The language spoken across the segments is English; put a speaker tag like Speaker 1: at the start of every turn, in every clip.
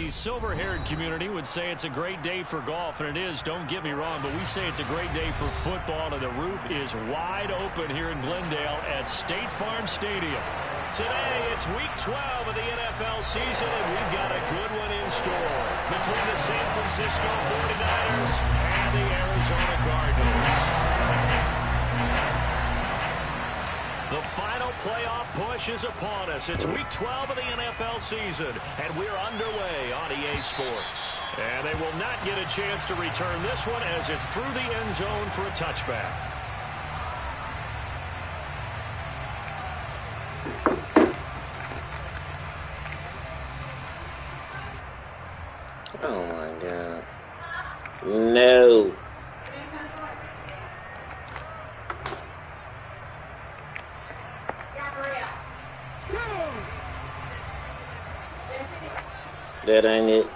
Speaker 1: The silver-haired community would say it's a great day for golf, and it is, don't get me wrong, but we say it's a great day for football, and the roof is wide open here in Glendale at State Farm Stadium. Today, it's Week 12 of the NFL season, and we've got a good one in store between the San Francisco 49ers and the Arizona Cardinals. The final playoff push is upon us. It's Week 12 of the NFL season, and we're underway on EA Sports. And they will not get a chance to return this one as it's through the end zone for a touchback.
Speaker 2: Oh, my God. No. That ain't it.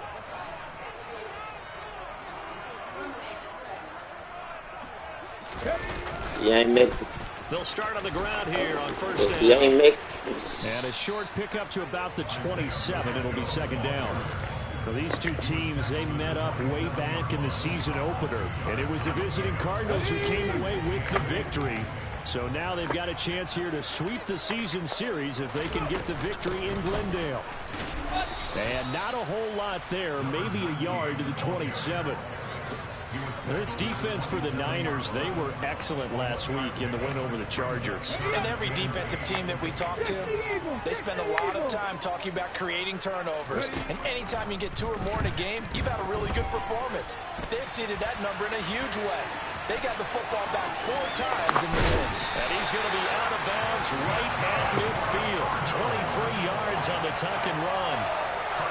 Speaker 2: She ain't Mexican.
Speaker 1: They'll start on the ground here on first down.
Speaker 2: She ain't Mexican.
Speaker 1: And a short pickup to about the 27. It'll be second down. Well, these two teams, they met up way back in the season opener. And it was the visiting Cardinals who came away with the victory. So now they've got a chance here to sweep the season series if they can get the victory in Glendale. And not a whole lot there, maybe a yard to the 27. This defense for the Niners, they were excellent last week in the win over the Chargers.
Speaker 3: And every defensive team that we talk to, they spend a lot of time talking about creating turnovers. And anytime you get 2 or more in a game, you've had a really good performance. They exceeded that number in a huge way. They got the football back 4 times in the win.
Speaker 1: And he's going to be out of bounds right at midfield. 23 yards on the tuck and run.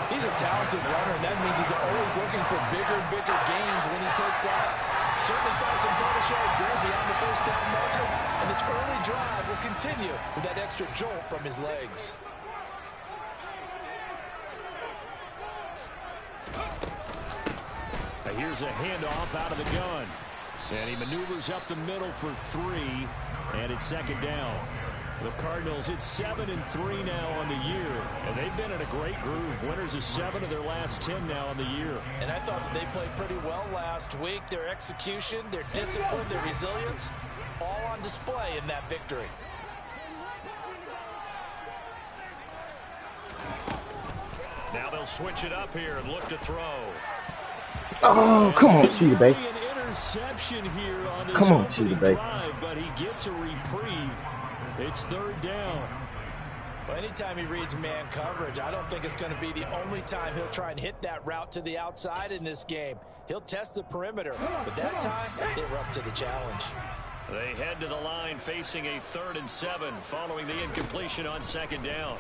Speaker 3: He's a talented runner, and that means he's always looking for bigger and bigger gains when he takes off. Certainly found some bonus yards there beyond the first down marker, and this early drive will continue with that extra jolt from his legs.
Speaker 1: Here's a handoff out of the gun. And he maneuvers up the middle for 3, and it's second down. The Cardinals, it's 7-3 now on the year, and they've been in a great groove. Winners of 7 of their last 10 now on the year.
Speaker 3: And I thought that they played pretty well last week. Their execution, their discipline, their resilience, all on display in that victory.
Speaker 1: Now they'll switch it up here and look to throw.
Speaker 4: Oh, come on, Cheetah Bay.
Speaker 1: An interception here on this
Speaker 4: come on, Cheetah Bay.
Speaker 1: Drive, but he gets a reprieve. It's third down.
Speaker 3: Well, anytime he reads man coverage, I don't think it's going to be the only time he'll try and hit that route to the outside in this game. He'll test the perimeter, but that time they were up to the challenge.
Speaker 1: They head to the line facing a 3rd and 7 following the incompletion on second down.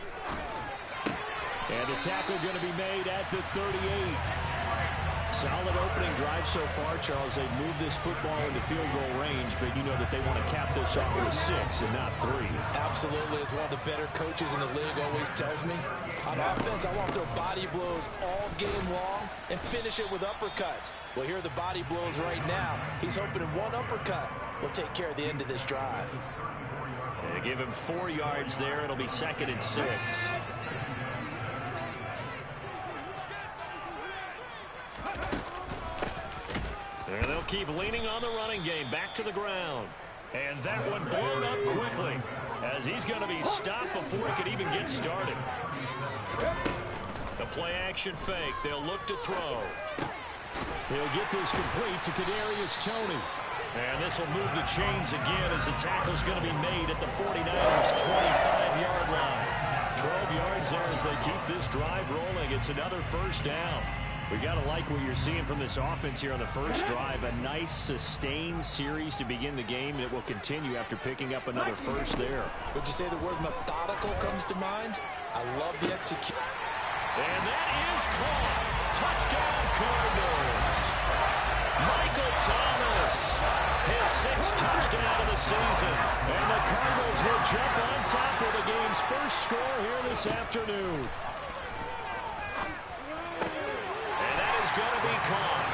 Speaker 1: And the tackle going to be made at the 38. Solid opening drive so far, Charles. They've moved this football into field goal range, but you know that they want to cap this off with 6 and not 3.
Speaker 3: Absolutely. As one of the better coaches in the league always tells me, on offense, I want to throw body blows all game long and finish it with uppercuts. Well, here are the body blows right now. He's hoping in one uppercut will take care of the end of this drive.
Speaker 1: They give him 4 yards there. It'll be 2nd and 6. And they'll keep leaning on the running game. Back to the ground. And that one blown up quickly as he's going to be stopped before he could even get started. The play action fake. They'll look to throw. He'll get this complete to Kadarius Toney. And this will move the chains again as the tackle's going to be made at the 49ers' 25-yard line. 12 yards there as they keep this drive rolling. It's another first down. We got to like what you're seeing from this offense here on the first drive. A nice, sustained series to begin the game that will continue after picking up another first there.
Speaker 3: Would you say the word methodical comes to mind? I love the execution.
Speaker 1: And that is caught. Touchdown, Cardinals. Michael Thomas, his 6th touchdown of the season. And the Cardinals will jump on top of the game's first score here this afternoon. Going to be caught.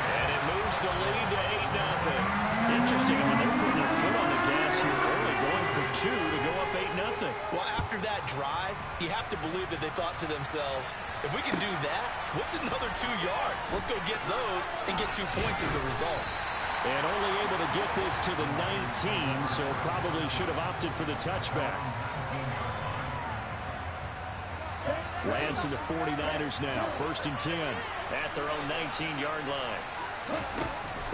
Speaker 1: And it moves the lead to 8-0. Interesting. I mean, they're putting their foot on the gas here early, going for 2 to go up 8-0.
Speaker 3: Well, after that drive, you have to believe that they thought to themselves, if we can do that, what's another 2 yards? Let's go get those and get 2 points as a result.
Speaker 1: And only able to get this to the 19, so probably should have opted for the touchback. Lance and the 49ers now, 1st and 10 at their own 19-yard line.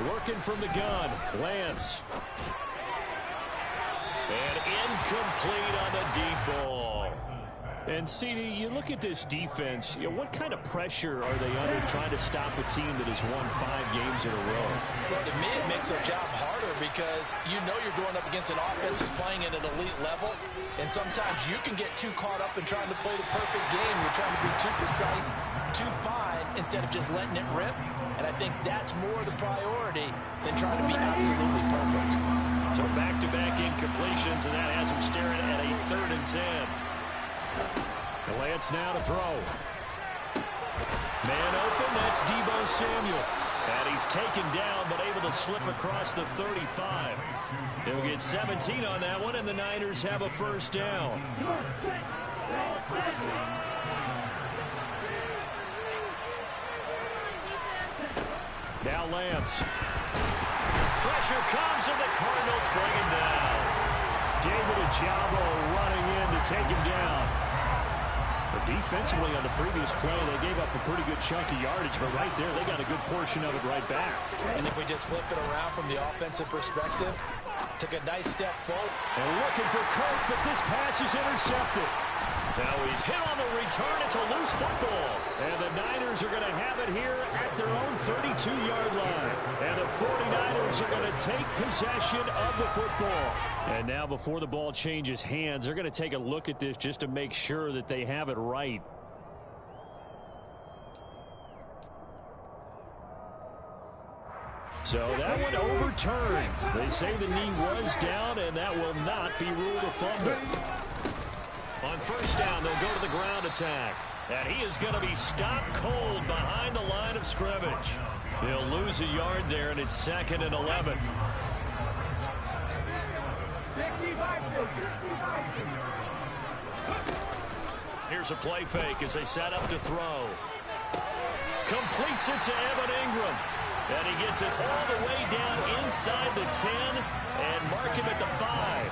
Speaker 1: Working from the gun, Lance. And incomplete on the deep ball. And, CD, you look at this defense, what kind of pressure are they under trying to stop a team that has won 5 games in a row?
Speaker 3: Well, to me, it makes their job harder because you know you're going up against an offense that's playing at an elite level, and sometimes you can get too caught up in trying to play the perfect game. You're trying to be too precise, too fine, instead of just letting it rip. And I think that's more the priority than trying to be absolutely perfect.
Speaker 1: So back-to-back incompletions, and that has him staring at a 3rd and 10. Lance now to throw. Man open, that's Deebo Samuel. And he's taken down, but able to slip across the 35. He'll get 17 on that one, and the Niners have a 1st down. Now Lance. Pressure comes, and the Cardinals bring him down. David Ojabo running in to take him down. But defensively on the previous play, they gave up a pretty good chunk of yardage, but right there, they got a good portion of it right back.
Speaker 3: And if we just flip it around from the offensive perspective, took a nice step forward.
Speaker 1: And looking for Kirk, but this pass is intercepted. Now he's hit on the return. It's a loose football. And the Niners are going to have it here at their own 32-yard line. And the 49ers are going to take possession of the football. And now before the ball changes hands, they're going to take a look at this just to make sure that they have it right. So that one overturned. They say the knee was down, and that will not be ruled a fumble. On 1st down, they'll go to the ground attack. And he is going to be stopped cold behind the line of scrimmage. They'll lose a yard there, and it's 2nd and 11. Here's a play fake as they set up to throw. Completes it to Evan Ingram. And he gets it all the way down inside the 10 and mark him at the 5.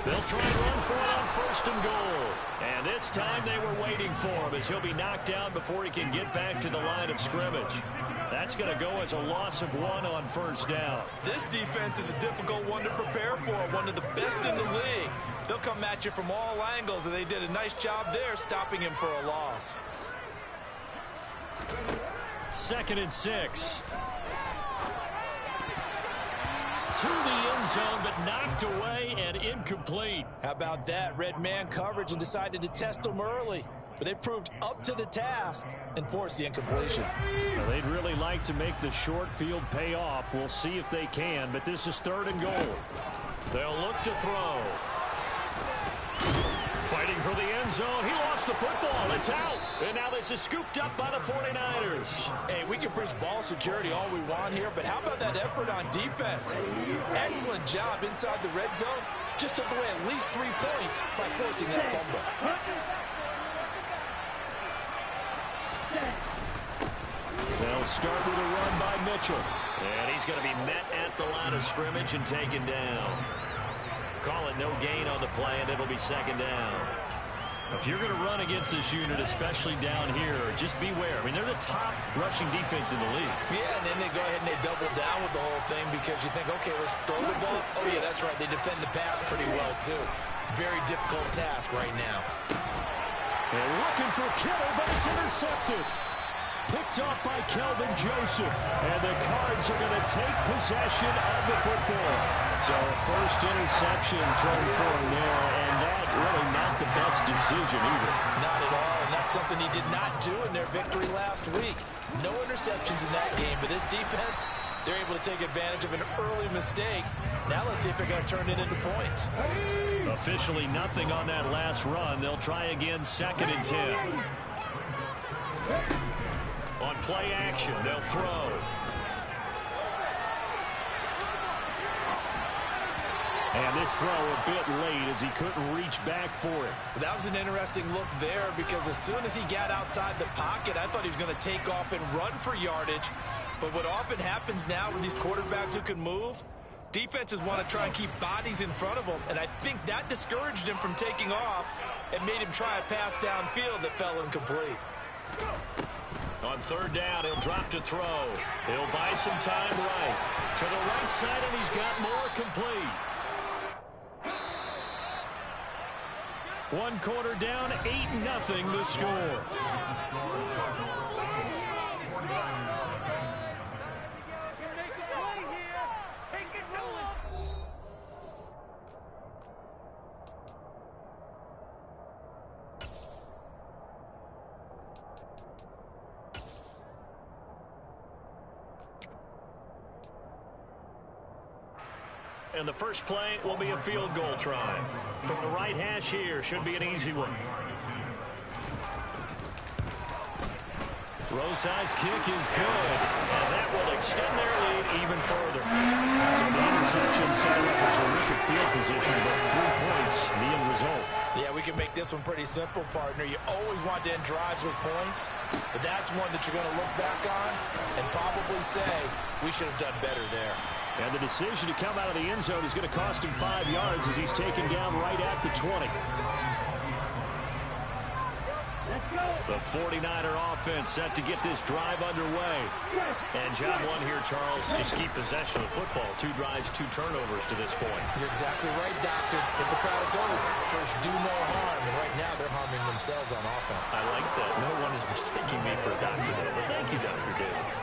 Speaker 1: They'll try and run for it on 1st and goal. And this time they were waiting for him as he'll be knocked down before he can get back to the line of scrimmage. That's going to go as a loss of 1 on 1st down.
Speaker 3: This defense is a difficult one to prepare for, one of the best in the league. They'll come at you from all angles, and they did a nice job there stopping him for a loss.
Speaker 1: 2nd and 6. To the end zone, but knocked away and incomplete.
Speaker 3: How about that? Red man coverage and decided to test them early. But they proved up to the task and forced the incompletion.
Speaker 1: Well, they'd really like to make the short field pay off. We'll see if they can, but this is 3rd and goal. They'll look to throw. Fighting for the end zone. He lost the football. It's out. And now this is scooped up by the 49ers.
Speaker 3: Hey, we can preach ball security all we want here, but how about that effort on defense? Excellent job inside the red zone. Just took away at least 3 points by forcing that fumble.
Speaker 1: They'll start with a run by Mitchell. And he's going to be met at the line of scrimmage and taken down. Call it no gain on the play, and it'll be 2nd down. If you're going to run against this unit, especially down here, just beware. I mean, they're the top rushing defense in the league.
Speaker 3: Yeah, and then they go ahead and they double down with the whole thing because you think, okay, let's throw the ball. Oh, yeah, that's right. They defend the pass pretty well, too. Very difficult task right now.
Speaker 1: They're looking for Kittle, but it's intercepted. Picked off by Kelvin Joseph. And the Cards are going to take possession of the football. So a 1st interception thrown for him there, and that really not the best decision either.
Speaker 3: Not at all, and that's something he did not do in their victory last week. No interceptions in that game, but this defense, they're able to take advantage of an early mistake. Now let's see if they're going to turn it into points.
Speaker 1: Officially nothing on that last run. They'll try again 2nd and 10. On play action, they'll throw. And this throw a bit late as he couldn't reach back for it.
Speaker 3: That was an interesting look there because as soon as he got outside the pocket, I thought he was going to take off and run for yardage. But what often happens now with these quarterbacks who can move, defenses want to try and keep bodies in front of them. And I think that discouraged him from taking off and made him try a pass downfield that fell incomplete.
Speaker 1: On third down, he'll drop to throw. He'll buy some time right. To the right side, and he's got more complete. One quarter down, 8-0 the score. And the first play will be a field goal try. From the right hash here, should be an easy one. Roseye's kick is good, and that will extend their lead even further. So the interception set up a terrific field position, but 3 points, the end result.
Speaker 3: Yeah, we can make this one pretty simple, partner. You always want to end drives with points, but that's one that you're going to look back on and probably say, we should have done better there.
Speaker 1: And the decision to come out of the end zone is going to cost him 5 yards as he's taken down right at the 20. The 49er offense set to get this drive underway. And job one here, Charles, just keep possession of football. 2 drives, 2 turnovers to this point.
Speaker 3: You're exactly right, Doctor. Hippocratic oath. First, do no harm. And right now, they're harming themselves on offense.
Speaker 1: I like that. No one is mistaking me for a doctor there. But thank you, Dr. Davis.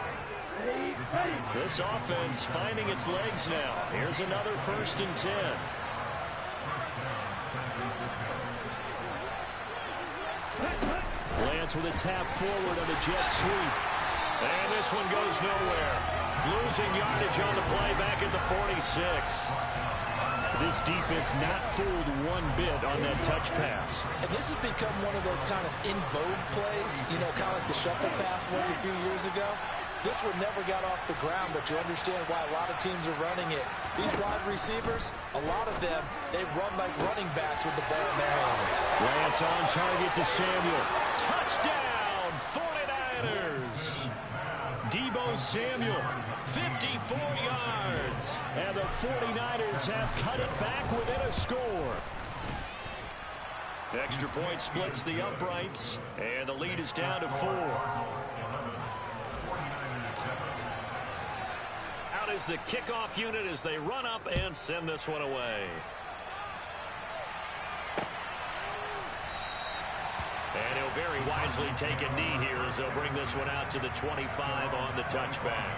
Speaker 1: This offense finding its legs now. Here's another 1st and 10. Lance with a tap forward on the jet sweep. And this one goes nowhere. Losing yardage on the play back at the 46. This defense not fooled one bit on that touch pass.
Speaker 3: And this has become one of those kind of in vogue plays, you know, kind of like the shuffle pass was a few years ago. This one never got off the ground, but you understand why a lot of teams are running it. These wide receivers, a lot of them, they run like running backs with the ball in their hands.
Speaker 1: Lance on target to Samuel. Touchdown, 49ers! Deebo Samuel, 54 yards. And the 49ers have cut it back within a score. Extra point splits the uprights, and the lead is down to 4. Out is the kickoff unit as they run up and send this one away. And he'll very wisely take a knee here as they'll bring this one out to the 25 on the touchback.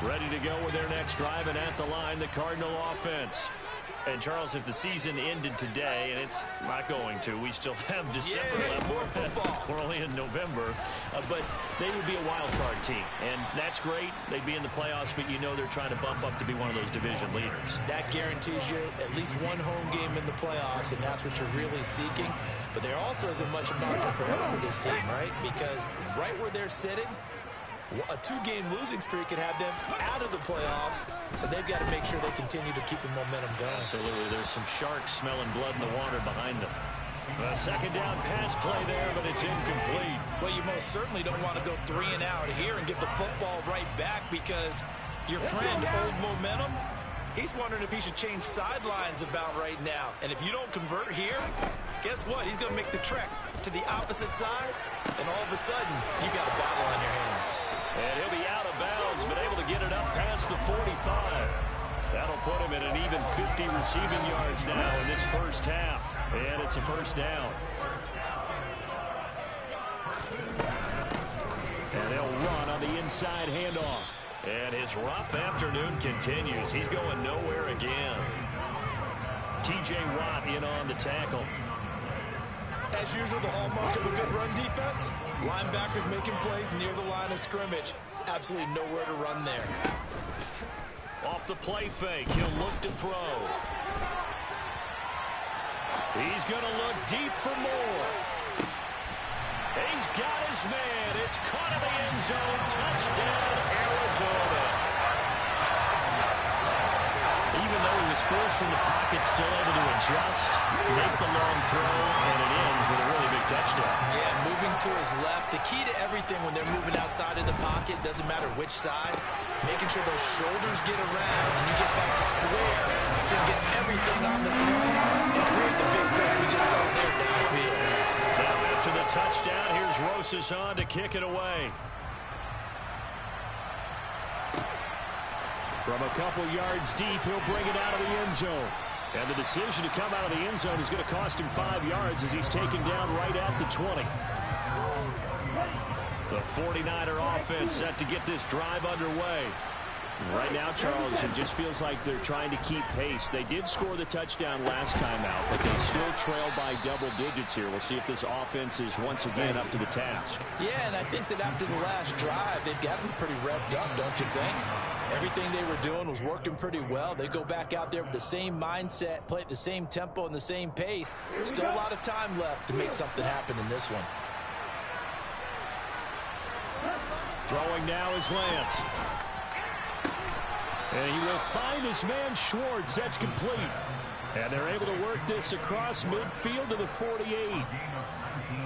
Speaker 1: Ready to go with their next drive, and at the line, the Cardinal offense. And, Charles, if the season ended today, and it's not going to, we still have December left.
Speaker 3: More football.
Speaker 1: We're only in November. But they would be a wild card team. And that's great. They'd be in the playoffs, but you know they're trying to bump up to be one of those division leaders.
Speaker 3: That guarantees you at least one home game in the playoffs, and that's what you're really seeking. But there also isn't much margin for error for this team, right? Because right where they're sitting, a 2-game losing streak could have them out of the playoffs, so they've got to make sure they continue to keep the momentum going.
Speaker 1: Absolutely. There's some sharks smelling blood in the water behind them. A second down pass play there, but it's incomplete.
Speaker 3: Well, you most certainly don't want to go 3 and out here and get the football right back because your friend, Old Momentum, he's wondering if he should change sidelines about right now. And if you don't convert here, guess what? He's going to make the trek to the opposite side, and all of a sudden, you got a battle on your hands.
Speaker 1: And he'll be out of bounds, but able to get it up past the 45. That'll put him at an even 50 receiving yards now in this first half. And it's a first down. And they'll run on the inside handoff. And his rough afternoon continues. He's going nowhere again. T.J. Watt in on the tackle.
Speaker 3: As usual, the hallmark of a good run defense, linebackers making plays near the line of scrimmage. Absolutely nowhere to run there.
Speaker 1: Off the play fake, he'll look to throw. He's going to look deep for more. He's got his man. It's caught in the end zone. Touchdown, Arizona. Even though he was forced from the pocket, still able to adjust, make the long throw, and it ends with a really big touchdown.
Speaker 3: Yeah, moving to his left. The key to everything when they're moving outside of the pocket, doesn't matter which side, making sure those shoulders get around and you get back square so you get everything on the throw and create the big play we just saw there downfield.
Speaker 1: Now after the touchdown, here's Rosas on to kick it away. From a couple yards deep, he'll bring it out of the end zone. And the decision to come out of the end zone is going to cost him 5 yards as he's taken down right at the 20. The 49er offense set to get this drive underway. Right now, Charles, it just feels like they're trying to keep pace. They did score the touchdown last time out, but they still trail by double digits here. We'll see if this offense is once again up to the task.
Speaker 3: Yeah, and I think that after the last drive, they've gotten pretty revved up, don't you think? Everything they were doing was working pretty well. They go back out there with the same mindset, play at the same tempo and the same pace. Still a lot of time left to make something happen in this one.
Speaker 1: Throwing now is Lance. And he will find his man Schwartz. That's complete. And they're able to work this across midfield to the 48.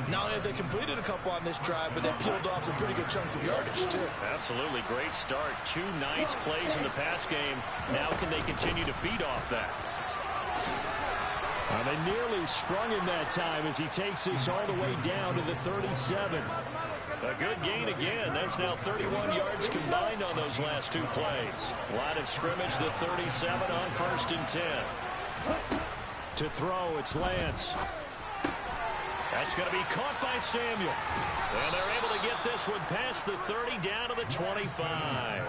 Speaker 3: Not only have they completed a couple on this drive, but they peeled off some pretty good chunks of yardage, too.
Speaker 1: Absolutely. Great start. 2 nice plays in the pass game. Now can they continue to feed off that? They nearly sprung him that time as he takes this all the way down to the 37. A good gain again. That's now 31 yards combined on those last 2 plays. Line of scrimmage, the 37 on 1st and 10. To throw, it's Lance. That's going to be caught by Samuel. And they're able to get this one past the 30 down to the 25.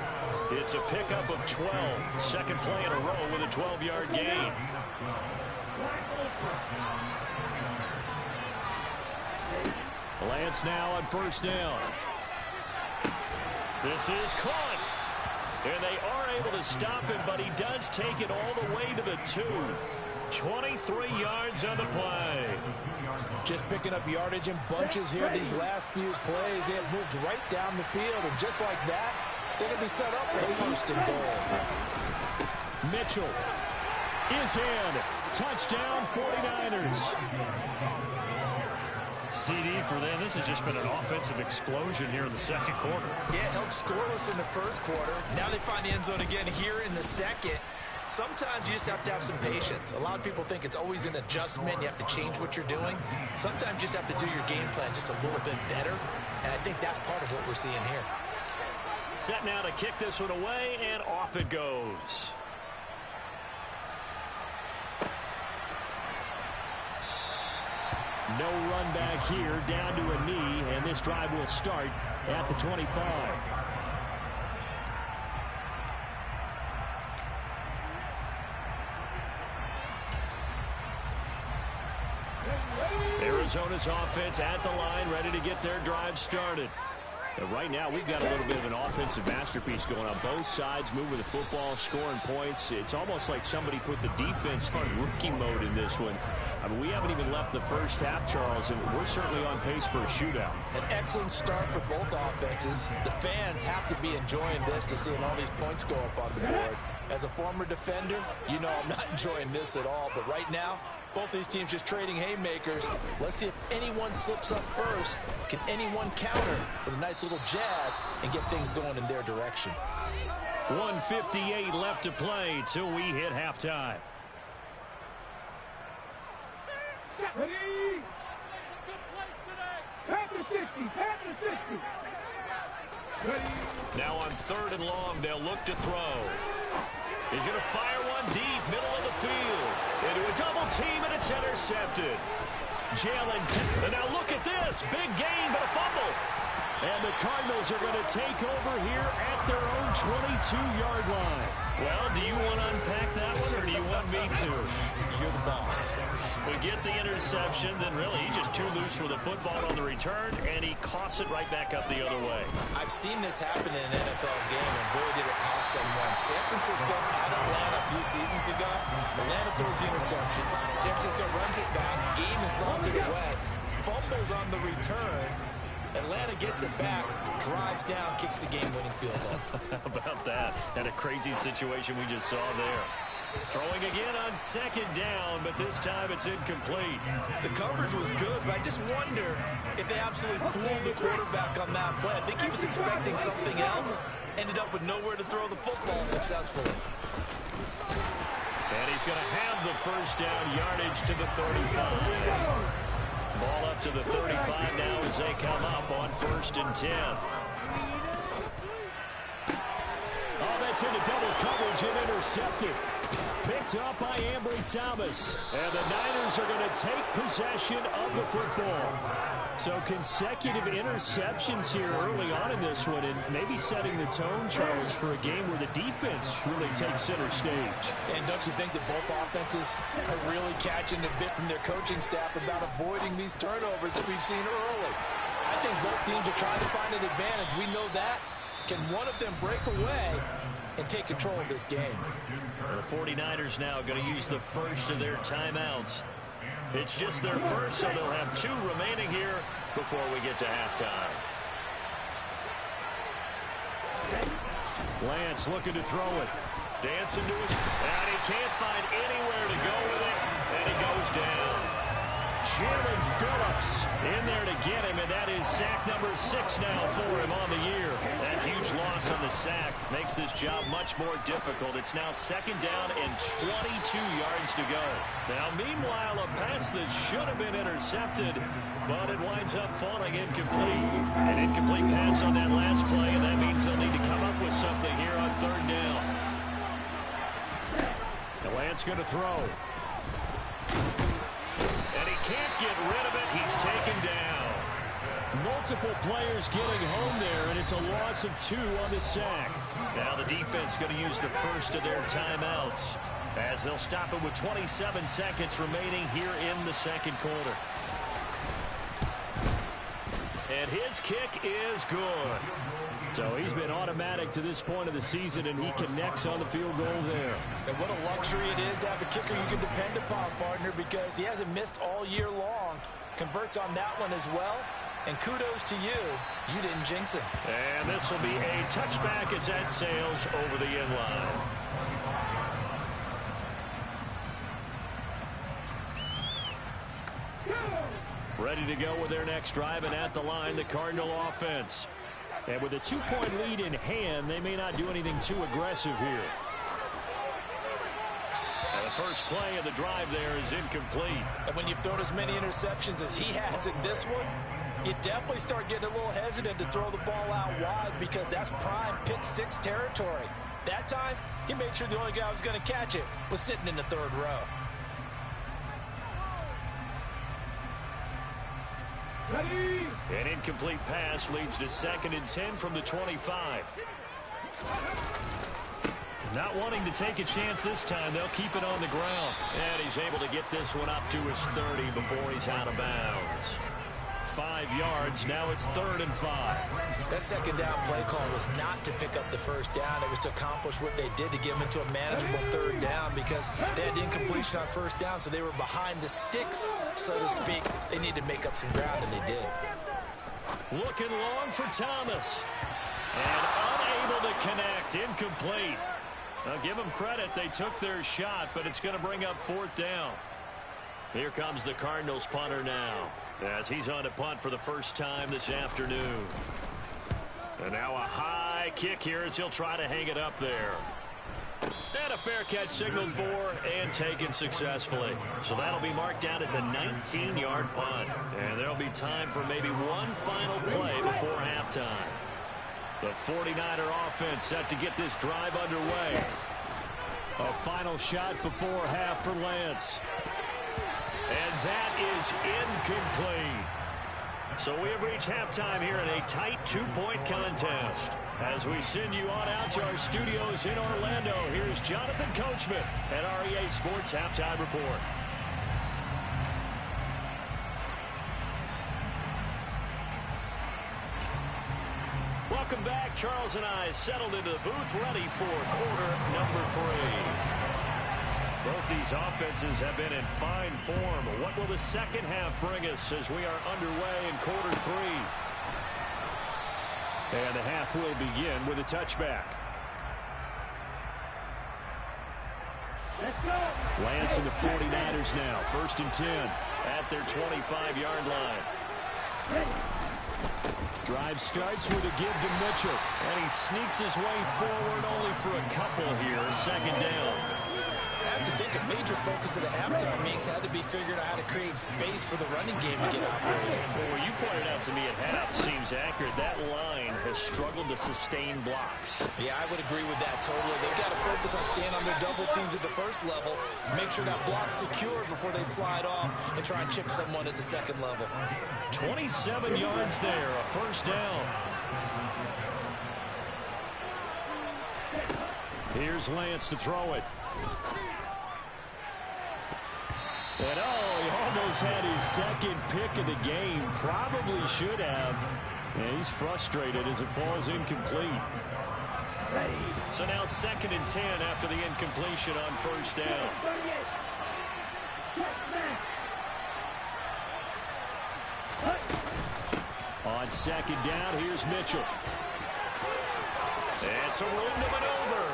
Speaker 1: It's a pickup of 12. Second play in a row with a 12-yard gain. Lance now on 1st down. This is caught. And they are able to stop him, but he does take it all the way to the 2. 23 yards on the play.
Speaker 3: Just picking up yardage in bunches here. These last few plays, they have moved right down the field. And just like that, they're going to be set up for a first and goal.
Speaker 1: Mitchell is in. Touchdown 49ers. CD for them. This has just been an offensive explosion here in the second quarter.
Speaker 3: Yeah, held scoreless in the first quarter. Now they find the end zone again here in the second. Sometimes you just have to have some patience. A lot of people think it's always an adjustment. You have to change what you're doing. Sometimes you just have to do your game plan just a little bit better. And I think that's part of what we're seeing here.
Speaker 1: Set now to kick this one away, and off it goes. No run back here, down to a knee, and this drive will start at the 25. Arizona's offense at the line, ready to get their drive started. And right now, we've got a little bit of an offensive masterpiece going on. Both sides moving the football, scoring points. It's almost like somebody put the defense on rookie mode in this one. I mean, we haven't even left the first half, Charles, and we're certainly on pace for a shootout.
Speaker 3: An excellent start for both offenses. The fans have to be enjoying this to seeing all these points go up on the board. As a former defender, you know I'm not enjoying this at all. But right now, both these teams just trading haymakers. Let's see if anyone slips up first. Can anyone counter with a nice little jab and get things going in their direction?
Speaker 1: 1:58 left to play till we hit halftime.
Speaker 5: Ready? Panther 60, Panther 60. Ready?
Speaker 1: Now on 3rd and long, they'll look to throw. He's going to fire one deep, middle of the field. Into a double team, and it's intercepted. Jalen, and now look at this. Big gain, but a fumble. And the Cardinals are going to take over here at their own 22-yard line. Well, do you want to unpack that one, or do you want me to?
Speaker 3: You're the boss.
Speaker 1: We get the interception, then really he's just too loose with the football on the return, and he coughs it right back up the other way.
Speaker 3: I've seen this happen in an NFL game, and boy, did it cost someone. San Francisco at Atlanta a few seasons ago. Atlanta throws the interception. San Francisco runs it back. Game is salted away. fumbles on the return. Atlanta gets it back, drives down, kicks the game-winning field goal.
Speaker 1: How about that? And a crazy situation we just saw there. Throwing again on second down, but this time it's incomplete.
Speaker 3: The coverage was good, but I just wonder if they absolutely fooled the quarterback on that play. I think he was expecting something else, ended up with nowhere to throw the football successfully.
Speaker 1: And he's going to have the first down yardage to the 35. Ball up to the 35 now as they come up on 1st and 10. Oh, that's into double coverage and intercepted. Picked up by Ambry Thomas. And the Niners are going to take possession of the football. So consecutive interceptions here early on in this one, and maybe setting the tone, Charles, for a game where the defense really takes center stage.
Speaker 3: And don't you think that both offenses are really catching a bit from their coaching staff about avoiding these turnovers that we've seen early? I think both teams are trying to find an advantage. We know that. Can one of them break away and take control of this game?
Speaker 1: The 49ers now going to use the first of their timeouts. It's just their first, so they'll have 2 remaining here before we get to halftime. Lance looking to throw it. Dancing to his... And he can't find anywhere to go with it. And he goes down. Jalen Phillips in there to get him, and that is sack number 6 now for him on the year. That huge loss on the sack makes this job much more difficult. It's now 2nd down and 22 yards to go. Now, meanwhile, a pass that should have been intercepted, but it winds up falling incomplete. An incomplete pass on that last play, and that means they'll need to come up with something here on 3rd down. The Lance going to throw. Can't get rid of it. He's taken down. Multiple players getting home there, and it's a loss of 2 on the sack. Now the defense going to use the first of their timeouts as they'll stop it with 27 seconds remaining here in the 2nd quarter. And his kick is good. So he's been automatic to this point of the season, and he connects on the field goal there.
Speaker 3: And what a luxury it is to have a kicker you can depend upon, partner, because he hasn't missed all year long. Converts on that one as well. And kudos to you. You didn't jinx him.
Speaker 1: And this will be a touchback as that sails over the end line. Ready to go with their next drive, and at the line, the Cardinal offense. And with a 2-point lead in hand, they may not do anything too aggressive here. And the first play of the drive there is incomplete.
Speaker 3: And when you've thrown as many interceptions as he has in this one, you definitely start getting a little hesitant to throw the ball out wide because that's prime pick 6 territory. That time, he made sure the only guy who was going to catch it was sitting in the 3rd row.
Speaker 5: Ready?
Speaker 1: An incomplete pass leads to 2nd and 10 from the 25. Not wanting to take a chance this time, they'll keep it on the ground. And he's able to get this one up to his 30 before he's out of bounds. 5 yards, now it's 3rd and 5.
Speaker 3: That 2nd down play call was not to pick up the first down. It was to accomplish what they did to get them into a manageable 3rd down because they had incompletion on 1st down, so they were behind the sticks, so to speak. They needed to make up some ground, and they did.
Speaker 1: Looking long for Thomas. And unable to connect, incomplete. Now give them credit, they took their shot, but it's going to bring up 4th down. Here comes the Cardinals punter now, as he's on to punt for the first time this afternoon. And now a high kick here as he'll try to hang it up there. And a fair catch signaled for and taken successfully. So that'll be marked down as a 19-yard punt. And there'll be time for maybe one final play before halftime. The 49er offense set to get this drive underway. A final shot before half for Lance. And that is incomplete. So we have reached halftime here in a tight 2-point contest. As we send you on out to our studios in Orlando, here's Jonathan Coachman at REA Sports Halftime Report. Welcome back. Charles and I settled into the booth ready for quarter number 3. Both these offenses have been in fine form. What will the second half bring us as we are underway in quarter 3? And the half will begin with a touchback. Lance and the 49ers now. 1st and 10 at their 25-yard line. Drive starts with a give to Mitchell. And he sneaks his way forward only for a couple here. 2nd down.
Speaker 3: I have to think a major focus of the halftime meetings had to be figuring out how to create space for the running game to get operated.
Speaker 1: Well, what you pointed out to me at half seems accurate. That line has struggled to sustain blocks.
Speaker 3: Yeah, I would agree with that totally. They've got to focus on staying on their double teams at the first level, make sure that block's secured before they slide off and try and chip someone at the second level.
Speaker 1: 27 yards there, a 1st down. Here's Lance to throw it. And he almost had his 2nd pick of the game. Probably should have. And he's frustrated as it falls incomplete. So now 2nd and 10 after the incompletion on 1st down. On 2nd down, here's Mitchell. And some room to maneuver.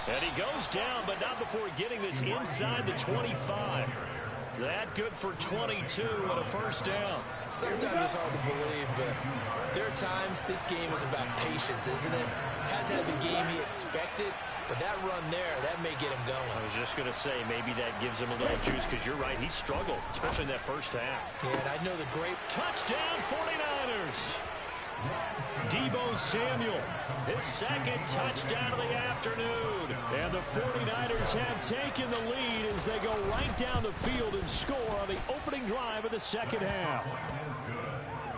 Speaker 1: And he goes down, but not before getting this inside the 25. That good for 22 and a 1st down.
Speaker 3: Sometimes it's hard to believe, but there are times this game is about patience, isn't it? Hasn't had the game he expected, but that run there, that may get him going.
Speaker 1: I was just going to say, maybe that gives him a little juice, because you're right, he struggled, especially in that 1st half.
Speaker 3: Yeah, and I know the great
Speaker 1: touchdown 49ers. Deebo Samuel, his 2nd touchdown of the afternoon. And the 49ers have taken the lead as they go right down the field and score on the opening drive of the 2nd half.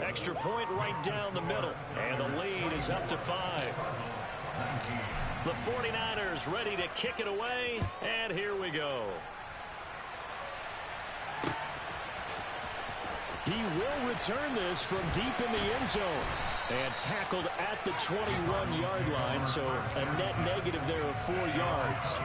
Speaker 1: Extra point right down the middle. And the lead is up to 5. The 49ers ready to kick it away. And here we go. He will return this from deep in the end zone. And tackled at the 21-yard line, so a net negative there of 4 yards.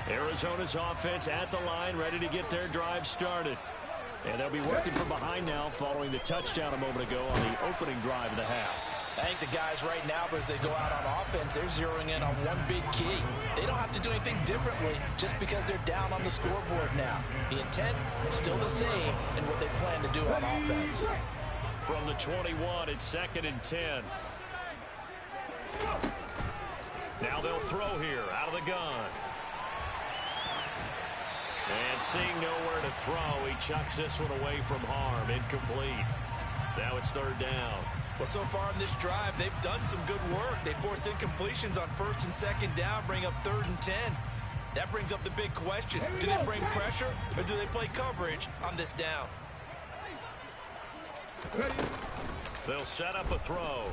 Speaker 1: Arizona's offense at the line, ready to get their drive started. And they'll be working from behind now following the touchdown a moment ago on the opening drive of the half.
Speaker 3: I think the guys right now, as they go out on offense, they're zeroing in on one big key. They don't have to do anything differently just because they're down on the scoreboard now. The intent is still the same in what they plan to do on offense.
Speaker 1: From the 21, it's 2nd and 10. Now they'll throw here out of the gun. And seeing nowhere to throw, he chucks this one away from harm. Incomplete. Now it's 3rd down.
Speaker 3: Well, so far in this drive, they've done some good work. They force incompletions on 1st and 2nd down, bring up 3rd and 10. That brings up the big question. Do they bring pressure or do they play coverage on this down?
Speaker 1: They'll set up a throw.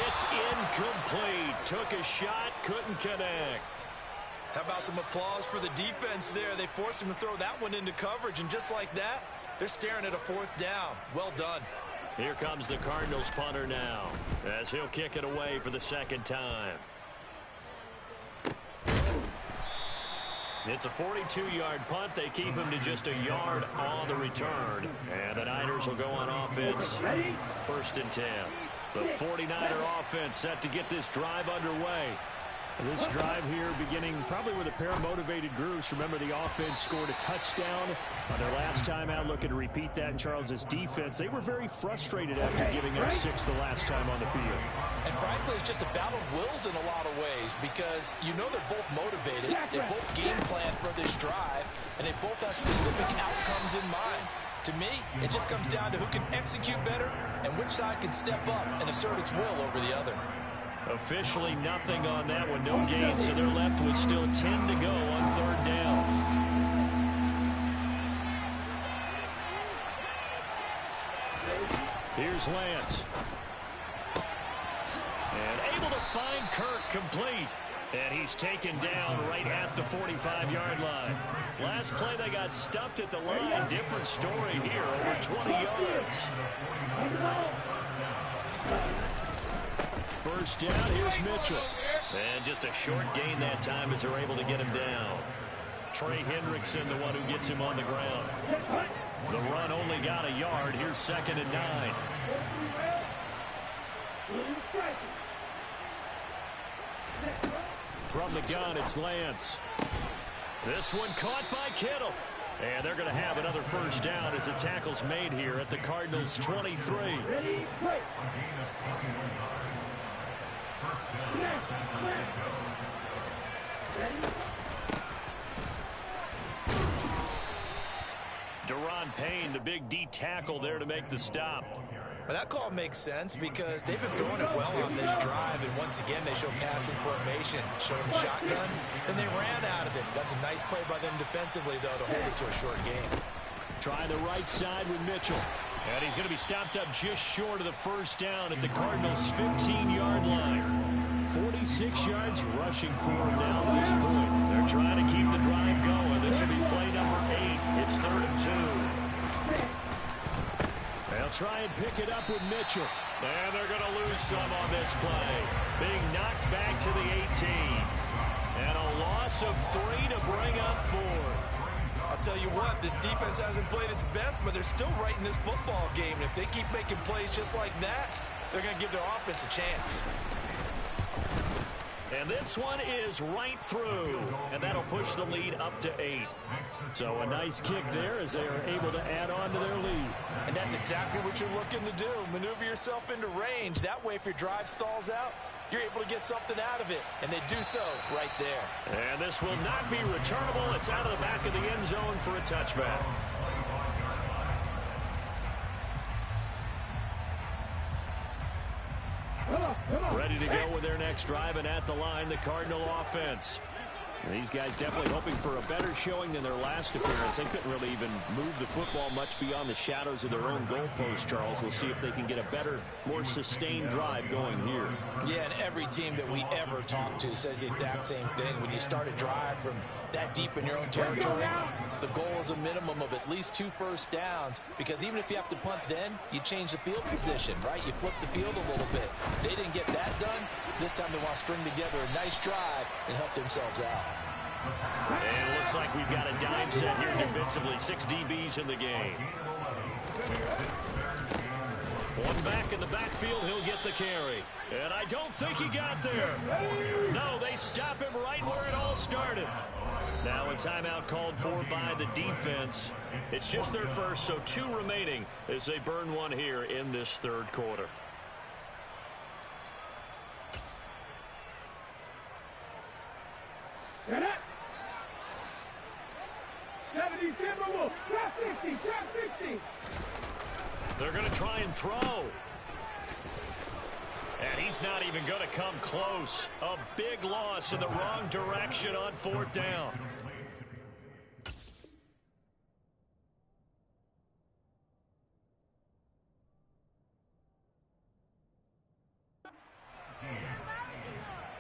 Speaker 1: It's incomplete. Took a shot, couldn't connect.
Speaker 3: How about some applause for the defense there? They forced him to throw that one into coverage, and just like that, they're staring at a 4th down. Well done.
Speaker 1: Here comes the Cardinals punter now, as he'll kick it away for the 2nd time. It's a 42-yard punt. They keep him to just a yard on the return. And the Niners will go on offense. 1st and 10. The 49er offense set to get this drive underway. This drive here beginning probably with a pair of motivated groups. Remember, the offense scored a touchdown on their last time out. Looking to repeat that in Charles's defense. They were very frustrated after giving up 6 the last time on the field.
Speaker 3: And frankly, it's just a battle of wills in a lot of ways because you know they're both motivated. They both game plan for this drive, and they both have specific outcomes in mind. To me, it just comes down to who can execute better and which side can step up and assert its will over the other.
Speaker 1: Officially nothing on that one, no gain, so they're left with still 10 to go on 3rd down. Here's Lance. And able to find Kirk complete. And he's taken down right at the 45-yard line. Last play, they got stuffed at the line. Different story here, over 20 yards. First down, here's Mitchell. And just a short gain that time as they're able to get him down. Trey Hendrickson, the one who gets him on the ground. The run only got a yard. Here's 2nd and 9. From the gun, it's Lance. This one caught by Kittle. And they're going to have another first down as the tackle's made here at the Cardinals' 23. Deron Payne, the big D tackle there to make the stop.
Speaker 3: But that call makes sense because they've been throwing it well on this drive, and once again they show passing formation, showing the shotgun, then they ran out of it. That's a nice play by them defensively, though, to hold it to a short game.
Speaker 1: Try the right side with Mitchell. And he's going to be stopped up just short of the first down at the Cardinals' 15-yard line. 46 yards rushing for him now at this point. They're trying to keep the drive going. This will be play number 8. It's 3rd and 2. They'll try and pick it up with Mitchell. And they're going to lose some on this play. Being knocked back to the 18. And a loss of 3 to bring up 4.
Speaker 3: I'll tell you what, this defense hasn't played its best, but they're still right in this football game. And if they keep making plays just like that, they're going to give their offense a chance.
Speaker 1: And this one is right through. And that'll push the lead up to 8. So a nice kick there as they are able to add on to their lead.
Speaker 3: And that's exactly what you're looking to do. Maneuver yourself into range. That way, if your drive stalls out, you're able to get something out of it. And they do so right there.
Speaker 1: And this will not be returnable. It's out of the back of the end zone for a touchback. Ready to go with their next drive, and at the line, the Cardinal offense. And these guys definitely hoping for a better showing than their last appearance. They couldn't really even move the football much beyond the shadows of their own goalpost, Charles. We'll see if they can get a better, more sustained drive going here.
Speaker 3: Yeah, and every team that we ever talk to says the exact same thing. When you start a drive from that deep in your own territory, the goal is a minimum of at least 2 first downs, because even if you have to punt then, you change the field position, right? You flip the field a little bit. They didn't get that done. This time they want to string together a nice drive and help themselves out.
Speaker 1: And it looks like we've got a dime set here defensively. 6 DBs in the game. One back in the backfield, he'll get the carry. And I don't think he got there. No, they stop him right where it all started. Now a timeout called for by the defense. It's just their first, so 2 remaining as they burn one here in this 3rd quarter.
Speaker 5: Get it! 70, Timberwolves! Trap 60! Trap 60!
Speaker 1: They're going to try and throw. And he's not even going to come close. A big loss in the wrong direction on 4th down.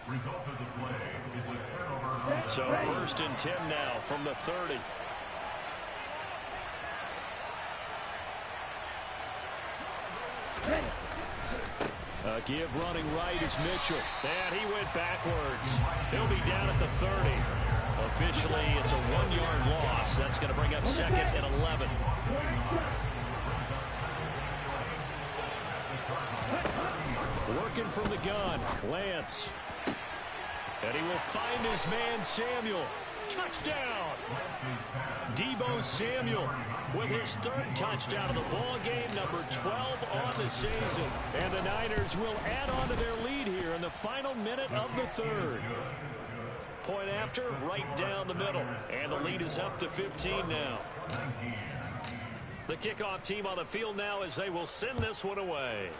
Speaker 6: Result of the play is a turnover.
Speaker 1: So 1st and 10 now from the 30. A give running right is Mitchell. And he went backwards. He'll be down at the 30. Officially, it's a 1-yard loss. That's going to bring up 2nd and 11. Working from the gun, Lance. And he will find his man, Samuel. Touchdown! Deebo Samuel with his 3rd touchdown of the ball game, number 12 on the season. And the Niners will add on to their lead here in the final minute of the 3rd. Point after, right down the middle. And the lead is up to 15 now. The kickoff team on the field now as they will send this one away.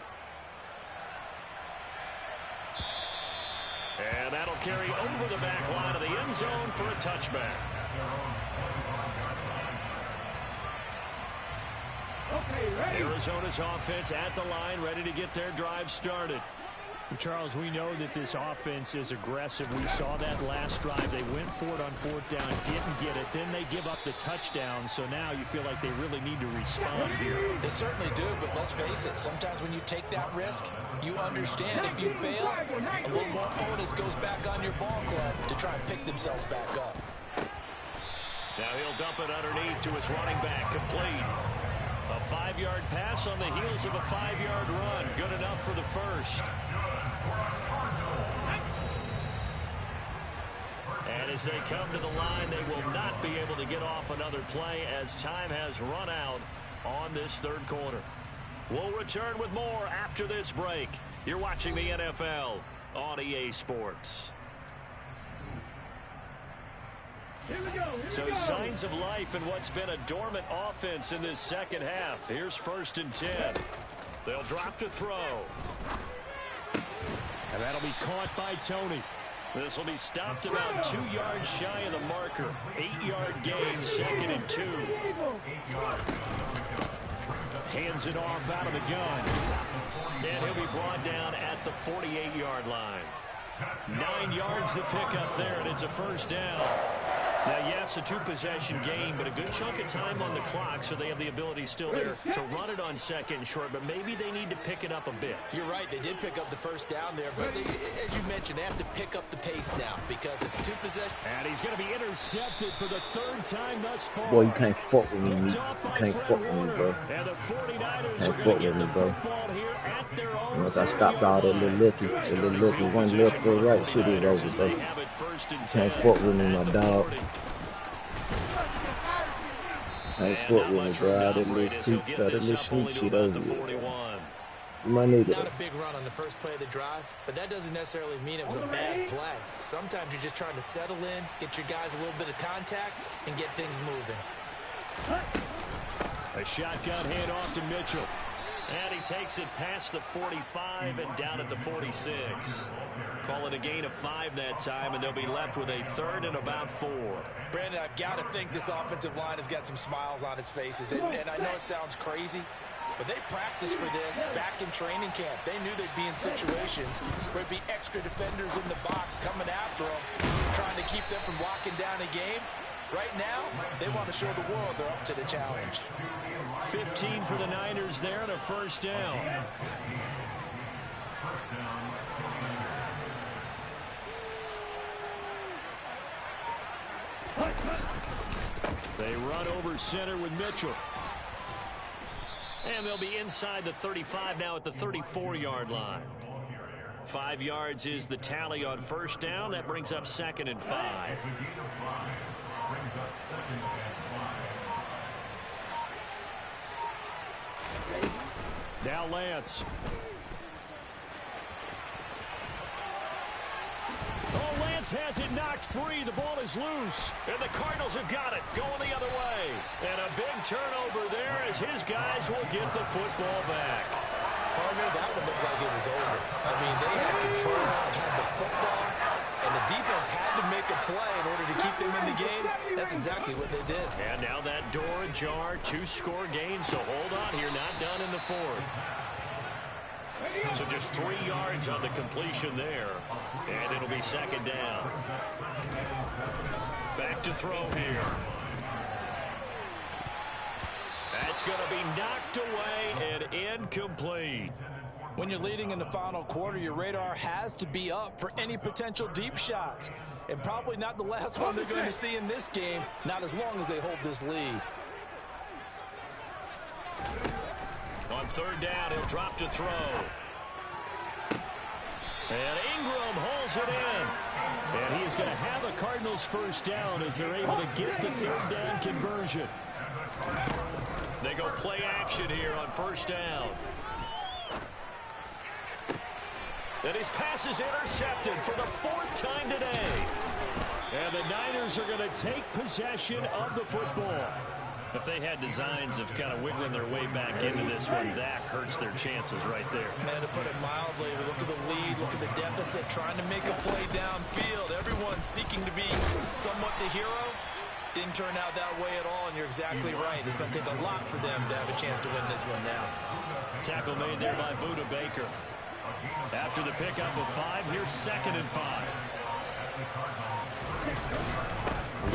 Speaker 1: And that'll carry over the back line of the end zone for a touchback.
Speaker 5: Okay, ready.
Speaker 1: Arizona's offense at the line, ready to get their drive started. Charles, we know that this offense is aggressive. We saw that last drive. They went for it on 4th down, didn't get it. Then they give up the touchdown. So now you feel like they really need to respond here.
Speaker 3: They certainly do, but let's face it. Sometimes when you take that risk, you understand if you fail, a little more onus goes back on your ball club to try and pick themselves back up.
Speaker 1: Now he'll dump it underneath to his running back, complete. A 5-yard pass on the heels of a 5-yard run. Good enough for the first. And as they come to the line, they will not be able to get off another play as time has run out on this 3rd quarter. We'll return with more after this break. You're watching the NFL on EA Sports. So signs of life in what's been a dormant offense in this 2nd half. Here's 1st and 10. They'll drop to throw. And that'll be caught by Tony. This will be stopped about 2 yards shy of the marker. 8-yard gain, 2nd and 2. Hands it off out of the gun. And he'll be brought down at the 48-yard line. 9 yards to pick up there, and it's a 1st down. Now, yes, a 2-possession game, but a good chunk of time on the clock, so they have the ability still there to run it on 2nd and short, but maybe they need to pick it up a bit.
Speaker 3: You're right. They did pick up the 1st down there, but as you mentioned, they have to pick up the pace now because it's a 2-possession.
Speaker 1: And he's going to be intercepted for the 3rd time thus far.
Speaker 4: Boy, you can't fuck with me. You can't fuck with me, bro.
Speaker 1: And the 49ers
Speaker 4: Can't
Speaker 1: are
Speaker 4: fuck
Speaker 1: going to
Speaker 4: with
Speaker 1: get
Speaker 4: me,
Speaker 1: the
Speaker 4: bro.
Speaker 1: football here at their own.
Speaker 4: Once I stopped all that little looking, one left or right, shit is over, bro. Can't fuck with me, my dog. Can't fuck with me, bro. That little sneak shit over here. You might need it.
Speaker 3: Not a big run on the first play of the drive, but that doesn't necessarily mean it was a bad play. Sometimes you're just trying to settle in, get your guys a little bit of contact, and get things moving.
Speaker 1: A shotgun handoff to Mitchell. And he takes it past the 45 and down at the 46. Call it a gain of 5 that time, and they'll be left with a 3rd and about 4.
Speaker 3: Brandon, I've got to think this offensive line has got some smiles on its faces. And I know it sounds crazy, but they practiced for this back in training camp. They knew they'd be in situations where there'd be extra defenders in the box coming after them, trying to keep them from locking down a game. Right now, they want to show the world they're up to the challenge.
Speaker 1: 15 for the Niners there and a 1st down. They run over center with Mitchell. And they'll be inside the 35 now at the 34-yard line. 5 yards is the tally on 1st down. That brings up 2nd and 5. Now Lance. Oh, Lance has it knocked free. The ball is loose. And the Cardinals have got it. Going the other way. And a big turnover there as his guys will get the football back.
Speaker 3: Partner, that would look like it was over. I mean, they had control, had the football, and the defense had to make a play in order to keep them in the game. That's exactly what they did.
Speaker 1: And now that door ajar, 2-score game, so hold on here, not done in the 4th. So just 3 yards on the completion there, and it'll be 2nd down. Back to throw here. That's going to be knocked away and incomplete.
Speaker 3: When you're leading in the final quarter, your radar has to be up for any potential deep shots. And probably not the last one they're going to see in this game, not as long as they hold this lead.
Speaker 1: On 3rd down, he'll drop to throw. And Ingram holds it in. And he is going to have a Cardinals 1st down as they're able to get the 3rd down conversion. They go play action here on 1st down. And his pass is intercepted for the 4th time today. And the Niners are going to take possession of the football. If they had designs of kind of wiggling their way back into this one, that hurts their chances right there.
Speaker 3: Man, to put it mildly, we look at the lead, look at the deficit, trying to make a play downfield. Everyone seeking to be somewhat the hero. Didn't turn out that way at all, and you're exactly right. It's going to take a lot for them to have a chance to win this one now.
Speaker 1: Tackle made there by Buda Baker. After the pickup of 5, here's 2nd and 5.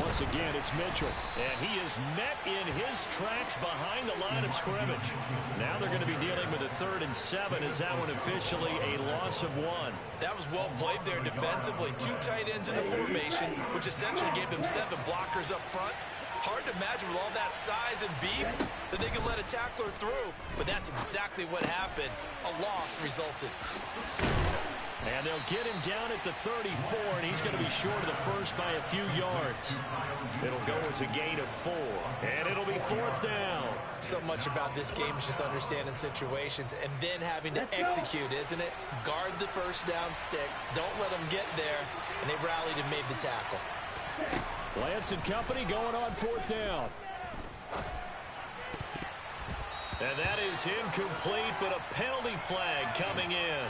Speaker 1: Once again, it's Mitchell, and he is met in his tracks behind the line of scrimmage. Now they're going to be dealing with a 3rd and 7. Is that one officially a loss of 1?
Speaker 3: That was well played there defensively. 2 tight ends in the formation, which essentially gave them 7 blockers up front. Hard to imagine with all that size and beef that they could let a tackler through, but that's exactly what happened. A loss resulted.
Speaker 1: And they'll get him down at the 34, and he's going to be short of the first by a few yards. It'll go as a gain of 4, and it'll be 4th down.
Speaker 3: So much about this game is just understanding situations and then having to execute, isn't it? Guard the first down sticks. Don't let them get there, and they rallied and made the tackle.
Speaker 1: Lance and company going on 4th down. And that is incomplete, but a penalty flag coming in.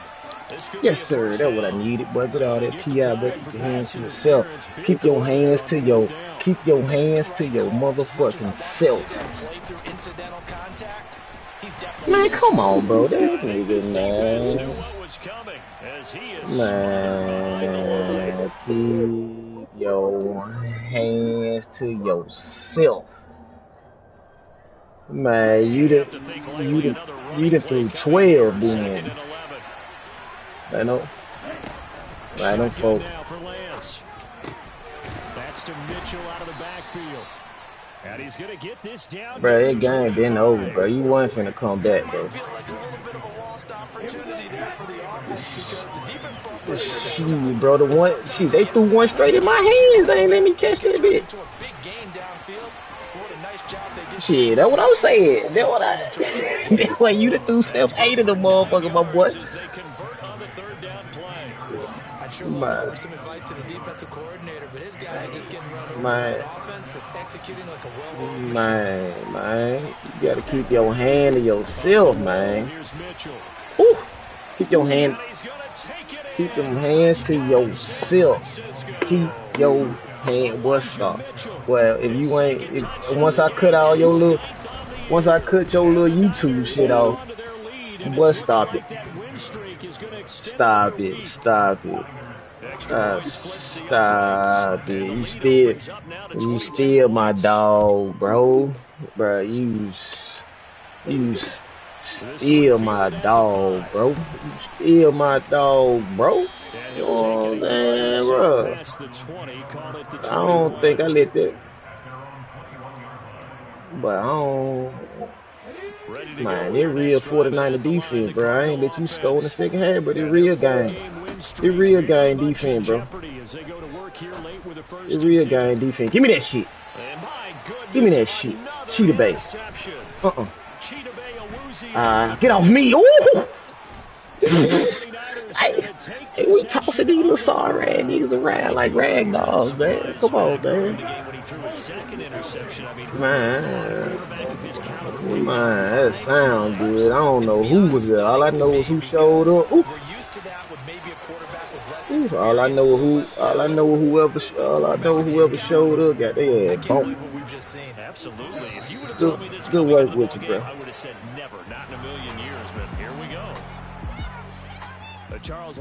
Speaker 4: Yes, sir. That's what I needed. But with all that PI, but keep your hands to yourself. Keep your hands to your motherfucking self. Man, come on, bro. That nigga, man. Man, keep your hands to yourself. Man, you done threw 12 then. I know folks.
Speaker 1: That's to Mitchell out of the backfield. And he's going to get this down.
Speaker 4: Bro, that game been over, bro. You wasn't finna come back, bro. Shit, bro, they threw one straight in my hands. They ain't let me catch that bitch. Shit, that's what I'm saying. That's why you done threw self-8 of the motherfucker, my boy.
Speaker 3: I'd sure love over some advice to the defensive coordinator, but his guys are just getting run over by an offense that's executing like a well-oiled machine.
Speaker 4: Man, you gotta keep your hand to yourself, man. Ooh, keep them hands to yourself. Keep your hand. What stop? Well, if you ain't, once I cut your little YouTube shit off, what stop it? Stop it. Stop it. You still my dog, bro. Bro, you still my dog, bro. You still my dog, bro. Oh, man, bro. I don't think I let that. But I don't. Man, it real 49er defense, bro. I ain't let you score in the second half, but it real game. It real game defense, bro. It real game defense. Give me that shit. Give me that shit. Cheetah Bay. Get off me. Ooh. Hey, we tossing these little sorry ass niggas around like rag dolls, man. Come on, man. Man, that sound good. I don't know who was there. All I know is who showed up. Ooh. All I know whoever showed up got their ass bumped. Good work with you, bro.
Speaker 1: I would have said never, not in a million years, but here we go. Charles.